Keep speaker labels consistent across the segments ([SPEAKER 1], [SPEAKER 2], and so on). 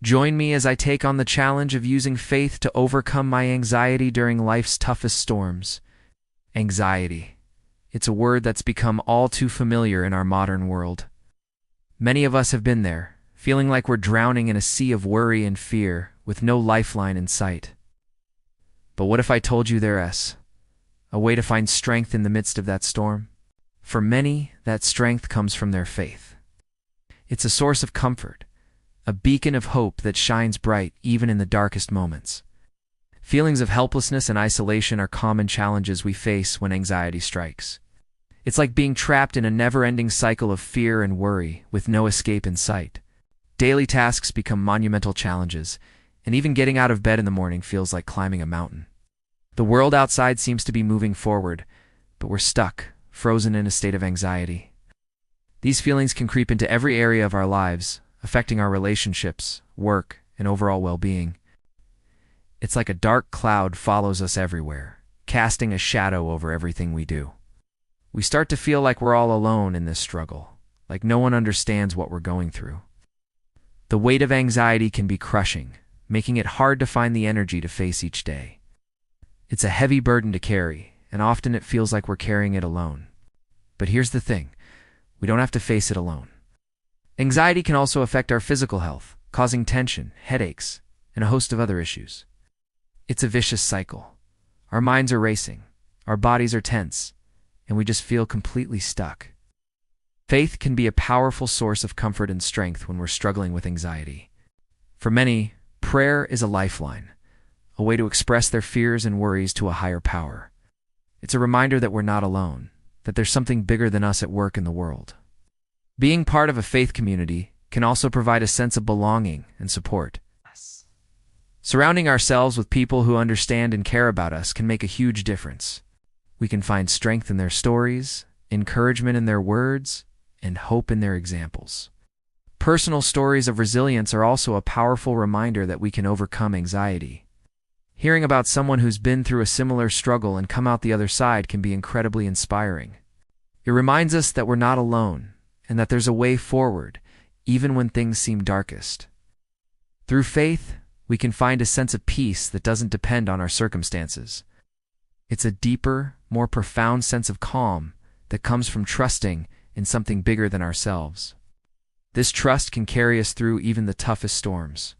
[SPEAKER 1] Join me as I take on the challenge of using faith to overcome my anxiety during life's toughest storms. Anxiety. It's a word that's become all too familiar in our modern world. Many of us have been there, feeling like we're drowning in a sea of worry and fear with no lifeline in sight. But what if I told you there's a way to find strength in the midst of that storm? For many, that strength comes from their faith. It's a source of comfort, a beacon of hope that shines bright even in the darkest moments. Feelings of helplessness and isolation are common challenges we face when anxiety strikes. It's like being trapped in a never-ending cycle of fear and worry with no escape in sight. Daily tasks become monumental challenges, and even getting out of bed in the morning feels like climbing a mountain. The world outside seems to be moving forward, but we're stuck, frozen in a state of anxiety. These feelings can creep into every area of our lives, affecting our relationships, work, and overall well-being. It's like a dark cloud follows us everywhere, casting a shadow over everything we do. We start to feel like we're all alone in this struggle, like no one understands what we're going through. The weight of anxiety can be crushing, making it hard to find the energy to face each day. It's a heavy burden to carry, and often it feels like we're carrying it alone. But here's the thing, we don't have to face it alone. Anxiety can also affect our physical health, causing tension, headaches, and a host of other issues. It's a vicious cycle. Our minds are racing, our bodies are tense, and we just feel completely stuck. Faith can be a powerful source of comfort and strength when we're struggling with anxiety. For many, prayer is a lifeline, a way to express their fears and worries to a higher power. It's a reminder that we're not alone, that there's something bigger than us at work in the world. Being part of a faith community can also provide a sense of belonging and support. Surrounding ourselves with people who understand and care about us can make a huge difference. We can find strength in their stories, encouragement in their words, and hope in their examples. Personal stories of resilience are also a powerful reminder that we can overcome anxiety. Hearing about someone who's been through a similar struggle and come out the other side can be incredibly inspiring. It reminds us that we're not alone, and that there's a way forward, even when things seem darkest. Through faith, we can find a sense of peace that doesn't depend on our circumstances. It's a deeper, more profound sense of calm that comes from trusting in something bigger than ourselves. This trust can carry us through even the toughest storms.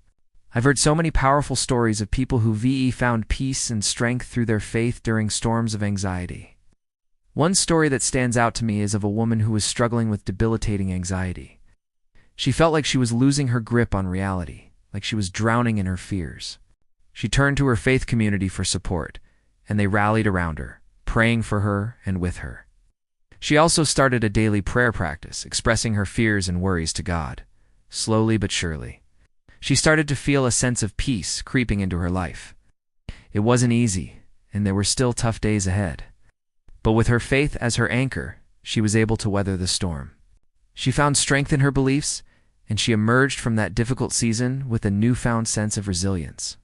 [SPEAKER 1] I've heard so many powerful stories of people who found peace and strength through their faith during storms of anxiety. One story that stands out to me is of a woman who was struggling with debilitating anxiety. She felt like she was losing her grip on reality, like she was drowning in her fears. She turned to her faith community for support, and they rallied around her, praying for her and with her. She also started a daily prayer practice, expressing her fears and worries to God. Slowly but surely, she started to feel a sense of peace creeping into her life. It wasn't easy, and there were still tough days ahead. But with her faith as her anchor, she was able to weather the storm. She found strength in her beliefs, and she emerged from that difficult season with a newfound sense of resilience.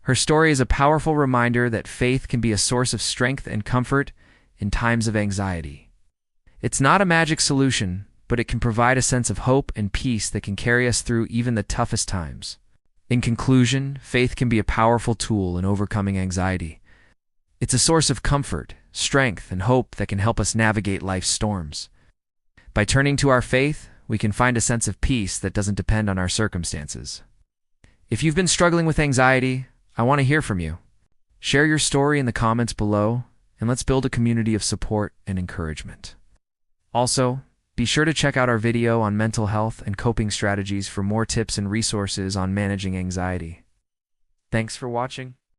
[SPEAKER 1] Her story is a powerful reminder that faith can be a source of strength and comfort in times of anxiety. It's not a magic solution, but it can provide a sense of hope and peace that can carry us through even the toughest times. In conclusion, faith can be a powerful tool in overcoming anxiety. It's a source of comfort, strength, and hope that can help us navigate life's storms. By turning to our faith, we can find a sense of peace that doesn't depend on our circumstances. If you've been struggling with anxiety, I want to hear from you. Share your story in the comments below, and let's build a community of support and encouragement. Also, be sure to check out our video on mental health and coping strategies for more tips and resources on managing anxiety. Thanks for watching.